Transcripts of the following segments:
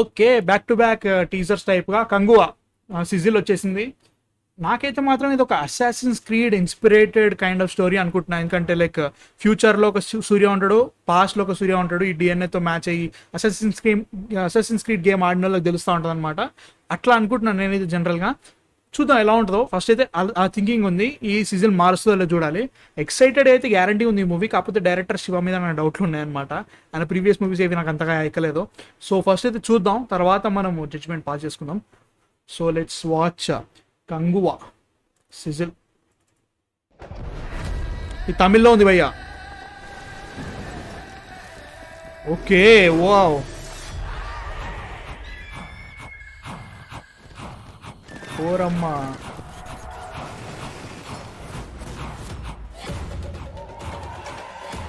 Okay, back to back teasers టైప్గా Kanguva sizzle వచ్చేసింది. నాకైతే మాత్రం ఇది ఒక Assassin's Creed inspired kind of story అనుకుంటున్నాను. ఎందుకంటే లైక్ ఫ్యూచర్లో ఒక సూర్య ఉంటాడు, పాస్ట్లో ఒక సూర్య ఉంటాడు. ఈ డిఎన్ఏతో మ్యాచ్ అయ్యి అసాసిన్స్ క్రీడ్ గేమ్ ఆడిన వాళ్ళకి తెలుస్తూ ఉంటుంది అనమాట. అట్లా అనుకుంటున్నాను నేను ఇది జనరల్గా. చూద్దాం ఎలా ఉంటుందో. ఫస్ట్ అయితే ఆ థింకింగ్ ఉంది. ఈ సీజన్ మారుస్తుందో చూడాలి. ఎక్సైటెడ్ అయితే గ్యారంటీ ఉంది ఈ మూవీ. కాకపోతే డైరెక్టర్ శివ మీద నాకు డౌట్లు ఉన్నాయన్నమాట. ఆయన ప్రీవియస్ మూవీస్ ఏవి నాకు అంతగా ఎక్కలేదు. సో ఫస్ట్ అయితే చూద్దాం, తర్వాత మనం జడ్జ్మెంట్ పాస్ చేసుకుందాం. So let's watch Kanguva sizzle. ఇది తమిళ్లో ఉంది భయ్యా. Okay, wow. ఓరమ్మా,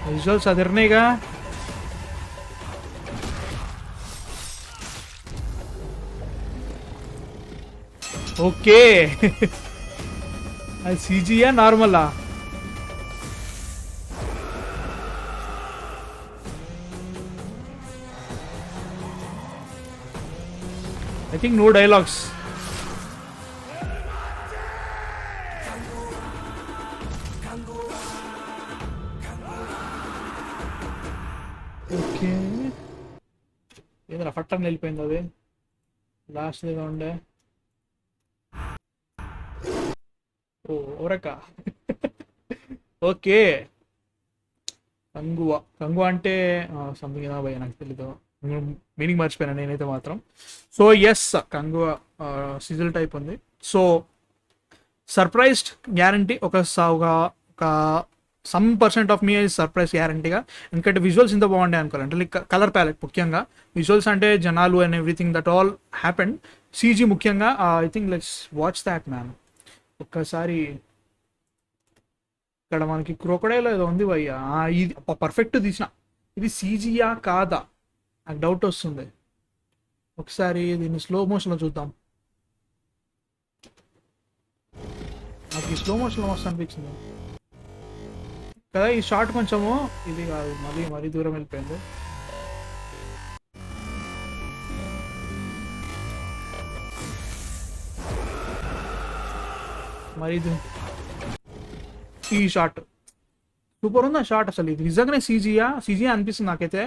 విజువల్స్ అదిరినాయిగా. ఓకే అది సీజీయా నార్మలా? I think no dialogues. Okay, ఏదైనా ఫట్టని వెళ్ళిపోయింది అది లాస్ట్ ఏదో ఉండే. ఓ ఓరక. ఓకే, కంగువా. కంగువా అంటే సంథింగ్ ఏదో భయ, నాకు తెలీదు, మీనింగ్ మర్చిపోయాను నేనైతే మాత్రం. So yes, Kanguva sizzle type ఉంది. So surprised guarantee. ఒక సమ్ పర్సెంట్ ఆఫ్ మీ సర్ప్రైజ్ గ్యారంటీగా. ఎందుకంటే విజువల్స్ ఇంత బాగుండే అనుకోవాలి. అంటే లైక్ కలర్ ప్యాలెట్ ముఖ్యంగా. విజువల్స్ అంటే జనాలు and everything that all happened. CG ముఖ్యంగా. I think let's watch that man. ఒక్కసారి ఇక్కడ మనకి క్రోకడైల్ ఏదో ఉంది భయ్యా. ఇది పర్ఫెక్ట్ తీసిన. ఇది సీజీయా కాదా నాకు డౌట్ వస్తుంది. ఒకసారి దీన్ని స్లో మోషన్లో చూద్దాం. నాకు ఈ స్లో మోషన్లో మస్తు అనిపించింది కదా. ఈ షార్ట్ కొంచెము ఇది కాదు, మరీ దూరం వెళ్ళిపోయింది. మరి ఈ షార్ట్ సూపర్ ఉంది. ఆ షార్ట్ అసలు ఇది నిజంగానే సీజీయా అనిపిస్తుంది నాకైతే.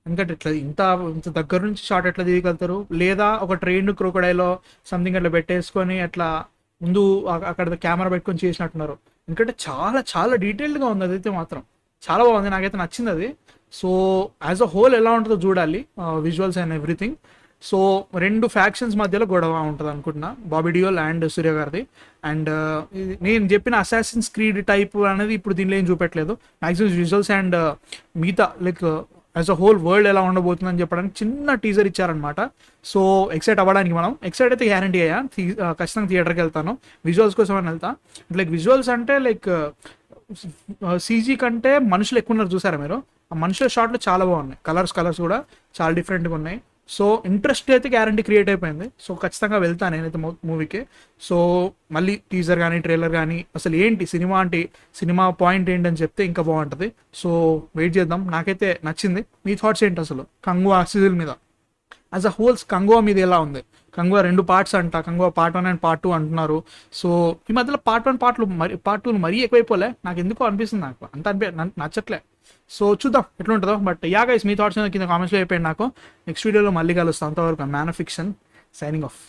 ఎందుకంటే ఇట్లా ఇంత దగ్గర నుంచి షార్ట్ ఎట్లా తీయగలుగుతారు? లేదా ఒక ట్రైన్ క్రోకడైలో సంథింగ్ అట్లా పెట్టేసుకొని అట్లా ముందు అక్కడ కెమెరా పెట్టుకొని చేసినట్టున్నారు. ఎందుకంటే చాలా చాలా డీటెయిల్డ్గా ఉంది. అదైతే మాత్రం చాలా బాగుంది, నాకైతే నచ్చింది అది. సో యాజ్ అ హోల్ ఎలా ఉంటుందో చూడాలి, విజువల్స్ అండ్ ఎవ్రీథింగ్. సో రెండు ఫ్యాక్షన్స్ మధ్యలో గొడవ ఉంటుంది అనుకుంటున్నా, బాబీ డియోల్ అండ్ సూర్య గారిది. అండ్ నేను చెప్పిన అసాసిన్స్ క్రీడ్ టైప్ అనేది ఇప్పుడు దీనిలో ఏం చూపెట్టలేదు. మ్యాక్సిమం విజువల్స్ అండ్ మిగతా like as a whole world ఎలా ఉండబోతుందని చెప్పడానికి చిన్న టీజర్ ఇచ్చారనమాట. సో ఎక్సైట్ అవ్వడానికి మనం ఎక్సైట్ అయితే గ్యారంటీ అయ్యా. ఖచ్చితంగా థియేటర్కి వెళ్తాను, విజువల్స్ కోసం అని వెళ్తా. లైక్ విజువల్స్ అంటే లైక్ సీజీ కంటే మనుషులు ఎక్కువ ఉన్నారు చూసారా మీరు? ఆ మనుషుల షాట్లు చాలా బాగున్నాయి. కలర్స్ కూడా చాలా డిఫరెంట్గా ఉన్నాయి. సో ఇంట్రెస్ట్ అయితే గ్యారంటీ క్రియేట్ అయిపోయింది. సో ఖచ్చితంగా వెళ్తాను నేనైతే మూవీకి. సో మళ్ళీ టీజర్ కానీ ట్రైలర్ కానీ అసలు ఏంటి సినిమా పాయింట్ ఏంటని చెప్తే ఇంకా బాగుంటుంది. సో వెయిట్ చేద్దాం. నాకైతే నచ్చింది. మీ థాట్స్ ఏంటి అసలు కంగువా సీజన్ మీద? యాజ్ అ హోల్స్ కంగువా మీద ఎలా ఉంది? కంగువా 2 పార్ట్స్ అంట. కంగువా పార్ట్ 1 అండ్ పార్ట్ 2 అంటున్నారు. సో ఈ మధ్యలో పార్ట్ 1 పార్ట్ 2 మరీ ఎక్కువైపోలే నాకు ఎందుకో అనిపిస్తుంది. నాకు అంత నచ్చట్లే. సో చూద్దాం ఎట్లా ఉంటుందో. But yeah guys, me thoughts కింద కామెంట్స్లో అయిపోయింది నాకు. నెక్స్ట్ వీడియోలో మళ్ళీ కలుస్తాం. అంతవరకు man of fiction signing off.